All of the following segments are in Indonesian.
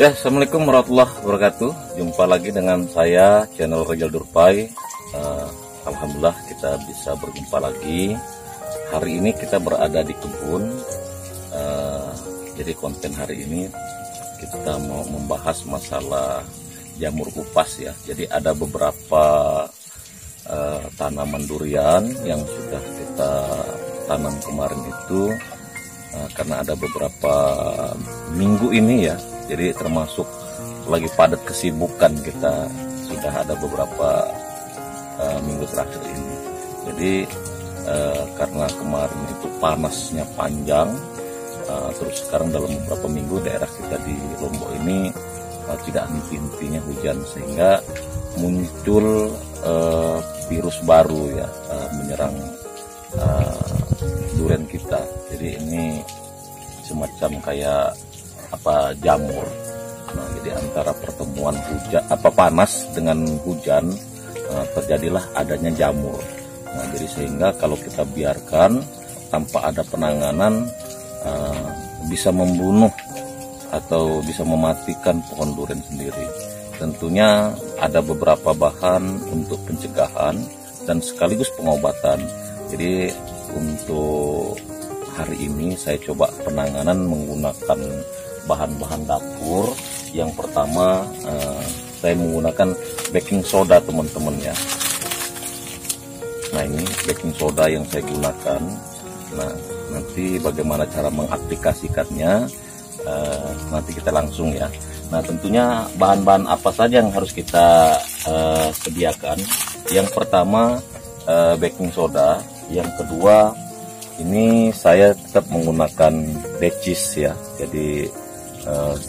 Ya, Assalamualaikum warahmatullahi wabarakatuh. Jumpa lagi dengan saya, channel Rizal Durpai. Alhamdulillah kita bisa berjumpa lagi. Hari ini kita berada di kebun. Jadi konten hari ini kita mau membahas masalah jamur upas ya. Jadi ada beberapa tanaman durian yang sudah kita tanam kemarin itu, karena ada beberapa minggu ini ya. Jadi termasuk lagi padat kesibukan kita, sudah ada beberapa minggu terakhir ini. Jadi karena kemarin itu panasnya panjang, terus sekarang dalam beberapa minggu daerah kita di Lombok ini tidak henti-hentinya hujan, sehingga muncul virus baru ya, menyerang durian kita. Jadi ini semacam kayak jamur. Nah, jadi antara pertemuan hujan panas dengan hujan, terjadilah adanya jamur. Nah, jadi sehingga kalau kita biarkan tanpa ada penanganan, bisa membunuh atau bisa mematikan pohon durian sendiri. Tentunya ada beberapa bahan untuk pencegahan dan sekaligus pengobatan. Jadi untuk hari ini saya coba penanganan menggunakan bahan-bahan dapur. Yang pertama, saya menggunakan baking soda, teman-teman ya. Nah, ini baking soda yang saya gunakan. Nah, nanti bagaimana cara mengaplikasikannya, nanti kita langsung ya. Nah, tentunya bahan-bahan apa saja yang harus kita sediakan. Yang pertama baking soda. Yang kedua, ini saya tetap menggunakan decis ya. Jadi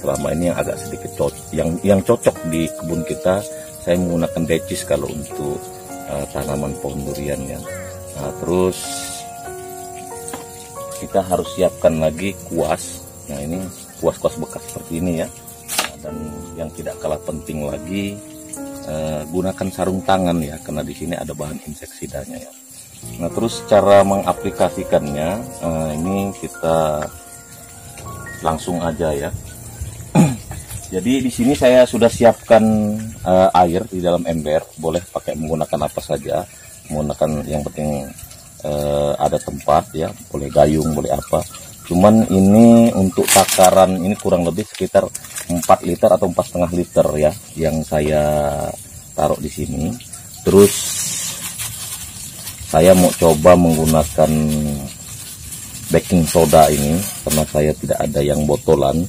selama ini yang agak sedikit yang cocok di kebun kita, saya menggunakan decis kalau untuk tanaman pohon durian ya. Nah, terus kita harus siapkan lagi kuas. Nah, ini kuas-kuas bekas seperti ini ya. Nah, dan yang tidak kalah penting lagi, gunakan sarung tangan ya, karena di sini ada bahan inseksidanya ya. Nah, terus cara mengaplikasikannya, ini kita langsung aja ya. Jadi di sini saya sudah siapkan air di dalam ember, boleh pakai menggunakan apa saja, menggunakan yang penting ada tempat ya, boleh gayung, boleh apa. Cuman ini untuk takaran ini kurang lebih sekitar 4 liter atau 4,5 liter ya, yang saya taruh di sini. Terus saya mau coba menggunakan baking soda ini karena saya tidak ada yang botolan.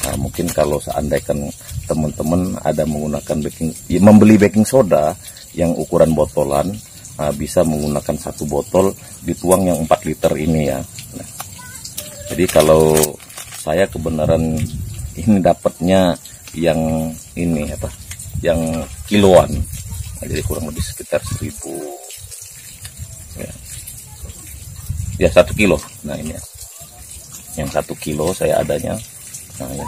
Nah, mungkin kalau seandainya teman-teman ada menggunakan membeli baking soda yang ukuran botolan, bisa menggunakan 1 botol dituang yang 4 liter ini ya. Nah, jadi kalau saya kebenaran ini dapatnya yang ini yang kiloan. Nah, jadi kurang lebih sekitar 1000 ya 1 kilo. Nah, ini ya, yang 1 kilo saya adanya. Nah, ya.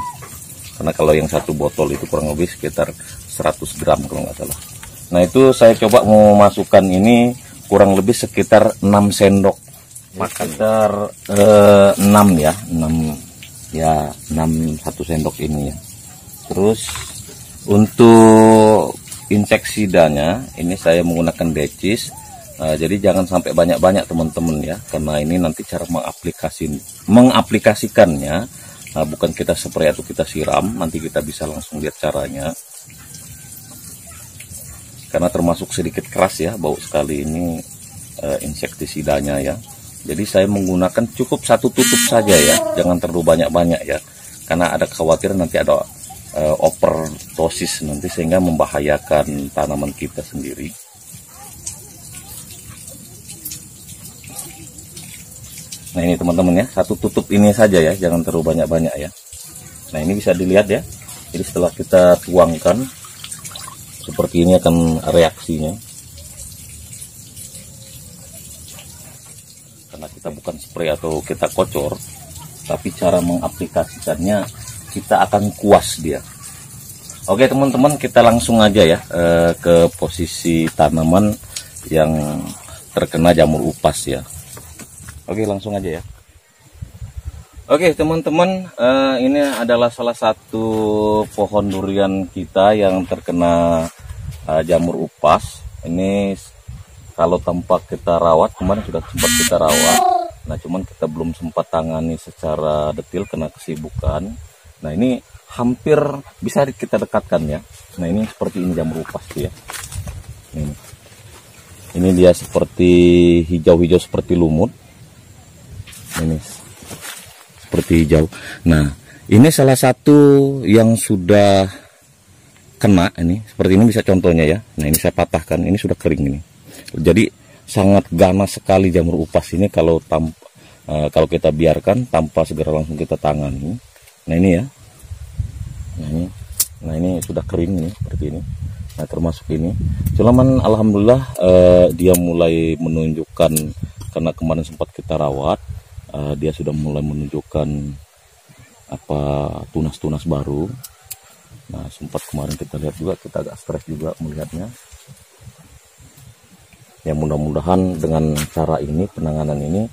Karena kalau yang 1 botol itu kurang lebih sekitar 100 gram kalau nggak salah. Nah, itu saya coba mau masukkan ini kurang lebih sekitar 6 sendok makan. Sekitar 6 ya, 1 sendok ini ya. Terus untuk inseksidanya ini saya menggunakan decis. Jadi jangan sampai banyak-banyak teman-teman ya, karena ini nanti cara mengaplikasikannya, bukan kita spray atau kita siram. Nanti kita bisa langsung lihat caranya, karena termasuk sedikit keras ya, bau sekali ini insektisidanya ya. Jadi saya menggunakan cukup 1 tutup saja ya, jangan terlalu banyak-banyak ya, karena ada kekhawatiran nanti ada overdosis nanti, sehingga membahayakan tanaman kita sendiri. Nah, ini teman-teman ya, 1 tutup ini saja ya, jangan terlalu banyak-banyak ya. Nah, ini bisa dilihat ya. Jadi setelah kita tuangkan, seperti ini akan reaksinya. Karena kita bukan spray atau kita kocor, tapi cara mengaplikasikannya kita akan kuas dia. Oke teman-teman, kita langsung aja ya ke posisi tanaman yang terkena jamur upas ya. Oke, langsung aja ya. Oke teman-teman, ini adalah salah satu pohon durian kita yang terkena jamur upas. Ini kalau tanpa kita rawat, kemarin sudah sempat kita rawat. Nah cuman kita belum sempat tangani secara detail karena kesibukan. Nah ini hampir bisa kita dekatkan ya. Nah ini seperti ini jamur upas ya. Ini dia seperti hijau-hijau seperti lumut. Ini seperti hijau. Nah, ini salah satu yang sudah kena ini. Seperti ini bisa contohnya ya. Nah, ini saya patahkan. Ini sudah kering ini. Jadi sangat ganas sekali jamur upas ini kalau kita biarkan tanpa segera langsung kita tangani. Nah, ini ya. Nah, ini sudah kering ini seperti ini. Nah, termasuk ini. Cuman alhamdulillah dia mulai menunjukkan, karena kemarin sempat kita rawat. Dia sudah mulai menunjukkan tunas-tunas baru. Nah sempat kemarin kita lihat juga, kita agak stres juga melihatnya. Ya mudah-mudahan dengan cara ini, penanganan ini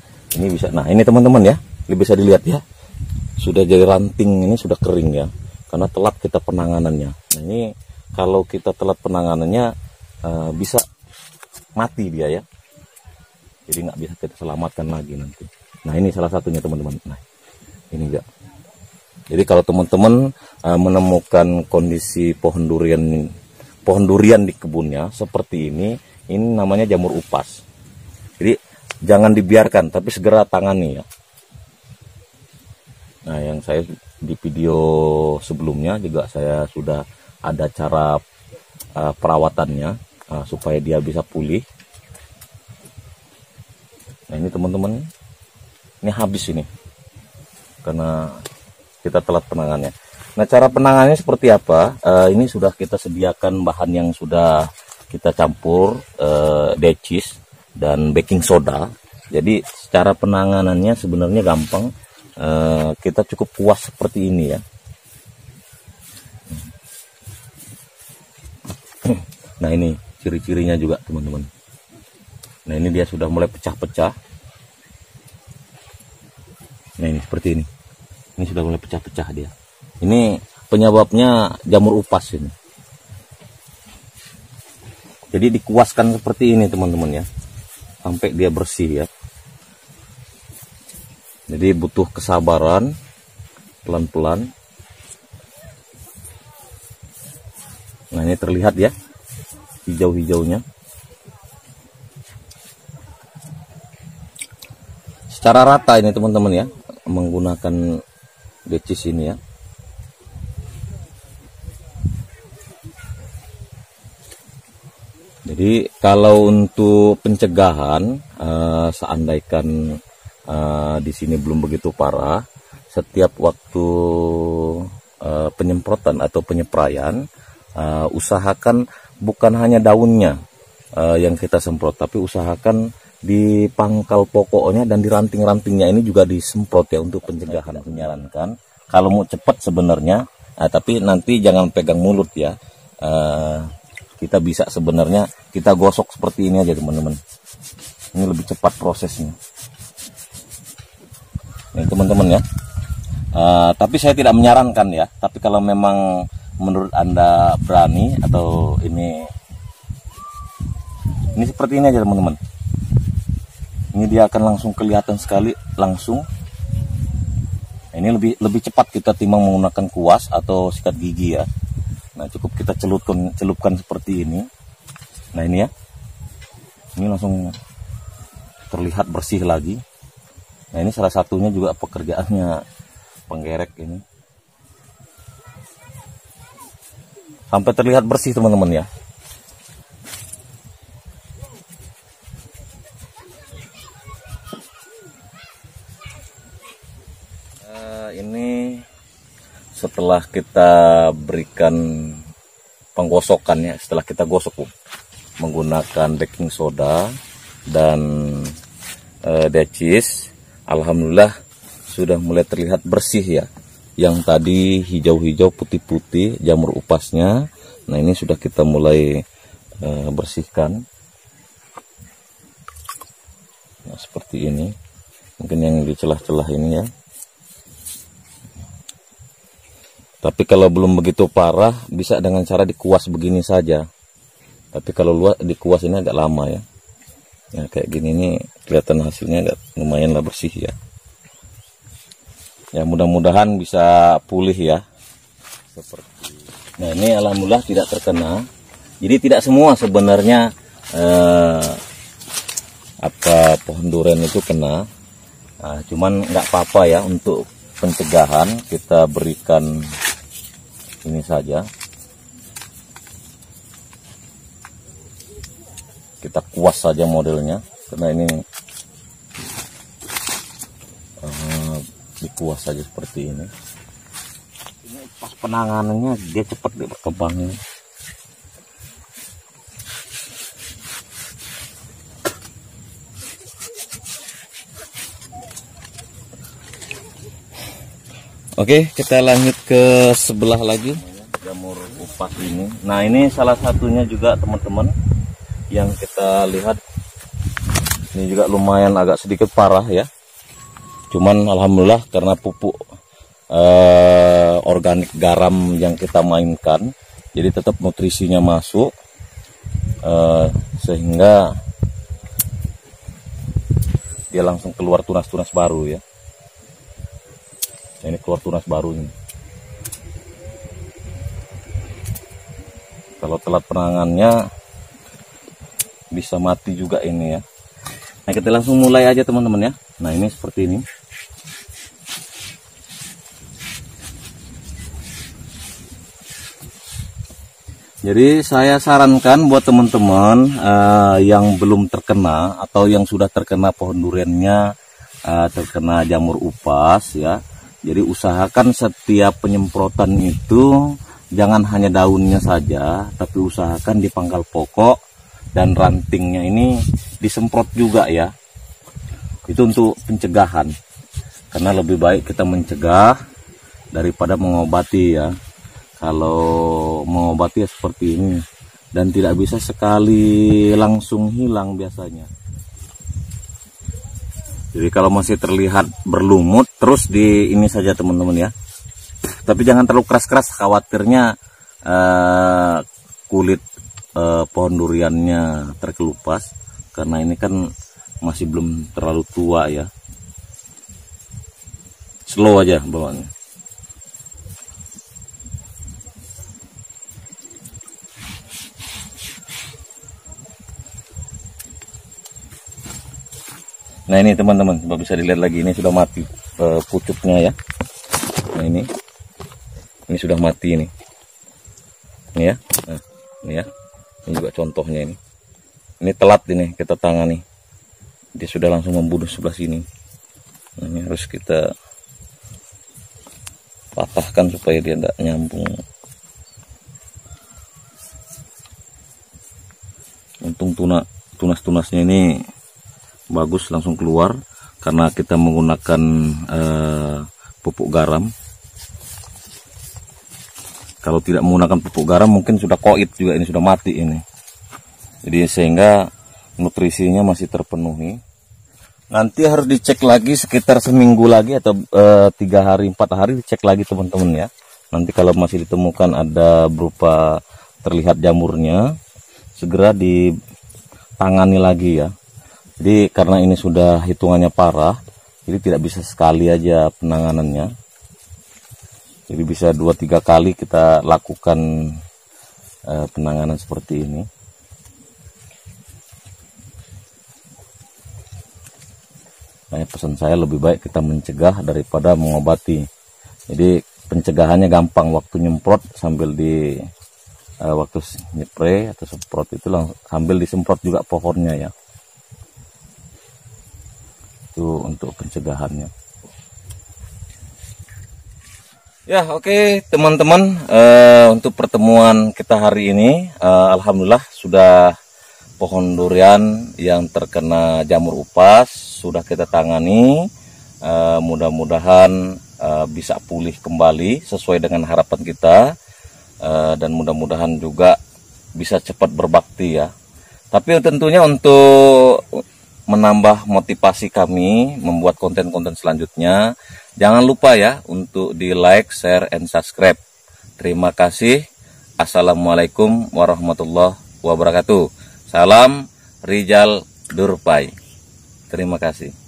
bisa. Nah ini teman-teman ya, ini bisa dilihat ya, sudah jadi ranting, ini sudah kering ya, karena telat kita penanganannya. Nah ini kalau kita telat penanganannya bisa mati dia ya, jadi nggak bisa kita selamatkan lagi nanti. Nah ini salah satunya teman-teman. Nah ini enggak. Jadi kalau teman-teman menemukan kondisi pohon durian di kebunnya seperti ini namanya jamur upas. Jadi jangan dibiarkan, tapi segera tangani ya. Nah yang saya di video sebelumnya juga saya sudah ada cara perawatannya supaya dia bisa pulih. Nah ini teman-teman. Ini habis ini karena kita telat penanganannya. Nah cara penanganannya seperti apa? Ini sudah kita sediakan bahan yang sudah kita campur, decis dan baking soda. Jadi secara penanganannya sebenarnya gampang. Kita cukup puas seperti ini ya. Nah ini ciri-cirinya juga teman-teman. Nah ini dia sudah mulai pecah-pecah. Nah ini seperti ini. Ini sudah mulai pecah-pecah dia. Ini penyebabnya jamur upas ini. Jadi dikuaskan seperti ini teman-teman ya, sampai dia bersih ya. Jadi butuh kesabaran, pelan-pelan. Nah ini terlihat ya, hijau-hijaunya. Secara rata ini teman-teman ya, menggunakan decis ini ya. Jadi kalau untuk pencegahan, seandainya di sini belum begitu parah, setiap waktu penyemprotan atau penyepraian, usahakan bukan hanya daunnya yang kita semprot, tapi usahakan di pangkal pokoknya dan di ranting-rantingnya ini juga disemprot ya untuk pencegahan. Menyarankan kalau mau cepat sebenarnya, tapi nanti jangan pegang mulut ya. Kita bisa sebenarnya kita gosok seperti ini aja teman-teman. Ini lebih cepat prosesnya. Ini teman-teman ya. Tapi saya tidak menyarankan ya. Tapi kalau memang menurut Anda berani atau ini seperti ini aja teman-teman. Ini dia akan langsung kelihatan sekali langsung. Ini lebih cepat kita timbang menggunakan kuas atau sikat gigi ya. Nah cukup kita celupkan seperti ini. Nah ini ya, ini langsung terlihat bersih lagi. Nah ini salah satunya juga pekerjaannya penggerek ini. Sampai terlihat bersih teman-teman ya. Ini setelah kita berikan penggosokannya, setelah kita gosok menggunakan baking soda dan decis, alhamdulillah sudah mulai terlihat bersih ya. Yang tadi hijau-hijau putih-putih jamur upasnya, nah ini sudah kita mulai bersihkan. Nah seperti ini, mungkin yang di celah-celah ini ya. Tapi kalau belum begitu parah, bisa dengan cara dikuas begini saja. Tapi kalau luas dikuas ini agak lama ya. Nah, kayak gini nih kelihatan hasilnya agak lumayan lah bersih ya. Ya mudah-mudahan bisa pulih ya. Seperti. Nah ini alhamdulillah tidak terkena. Jadi tidak semua sebenarnya pohon durian itu kena. Nah, cuman nggak apa-apa ya, untuk pencegahan kita berikan ini saja. Kita kuas saja modelnya, karena ini dikuas saja seperti ini. Ini pas penanganannya dia cepat berkembangnya. Oke, kita lanjut ke sebelah lagi, jamur upas ini. Nah ini salah satunya juga teman-teman yang kita lihat. Ini juga lumayan agak sedikit parah ya. Cuman alhamdulillah karena pupuk organik garam yang kita mainkan, jadi tetap nutrisinya masuk, sehingga dia langsung keluar tunas-tunas baru ya. Ini keluar tunas baru ini. Kalau telat penanganannya bisa mati juga ini ya. Nah kita langsung mulai aja teman-teman ya. Nah ini seperti ini. Jadi saya sarankan buat teman-teman yang belum terkena atau yang sudah terkena pohon duriannya, terkena jamur upas ya. Jadi usahakan setiap penyemprotan itu jangan hanya daunnya saja, tapi usahakan di pangkal pokok dan rantingnya ini disemprot juga ya. Itu untuk pencegahan, karena lebih baik kita mencegah daripada mengobati ya. Kalau mengobati ya seperti ini, dan tidak bisa sekali langsung hilang biasanya. Jadi kalau masih terlihat berlumut, terus di ini saja teman-teman ya. Tapi jangan terlalu keras-keras, khawatirnya kulit pohon duriannya terkelupas, karena ini kan masih belum terlalu tua ya. Slow aja bawaannya. Nah ini teman-teman, coba bisa dilihat lagi, ini sudah mati pucuknya ya. Nah ini sudah mati ini ya. Nah, ini ya, ini juga contohnya ini. Ini telat ini kita tangani, dia sudah langsung membunuh sebelah sini. Nah, ini harus kita patahkan supaya dia tidak nyambung. Untung tunas-tunasnya ini bagus langsung keluar, karena kita menggunakan pupuk garam. Kalau tidak menggunakan pupuk garam mungkin sudah koit juga, ini sudah mati ini. Jadi sehingga nutrisinya masih terpenuhi. Nanti harus dicek lagi sekitar seminggu lagi atau 3 hari 4 hari dicek lagi teman-teman ya. Nanti kalau masih ditemukan ada berupa terlihat jamurnya, segera ditangani lagi ya. Jadi karena ini sudah hitungannya parah, jadi tidak bisa sekali aja penanganannya. Jadi bisa 2-3 kali kita lakukan penanganan seperti ini. Nah, pesan saya lebih baik kita mencegah daripada mengobati. Jadi pencegahannya gampang, waktu nyemprot sambil di waktu nyepray atau semprot itu sambil disemprot juga pohonnya ya. Itu untuk pencegahannya ya. Oke teman-teman, untuk pertemuan kita hari ini alhamdulillah sudah pohon durian yang terkena jamur upas sudah kita tangani. Mudah-mudahan bisa pulih kembali sesuai dengan harapan kita, dan mudah-mudahan juga bisa cepat berbakti ya. Tapi tentunya untuk menambah motivasi kami membuat konten-konten selanjutnya, jangan lupa ya untuk di like, share, and subscribe Terima kasih. Assalamualaikum warahmatullahi wabarakatuh. Salam Rijal Durpai. Terima kasih.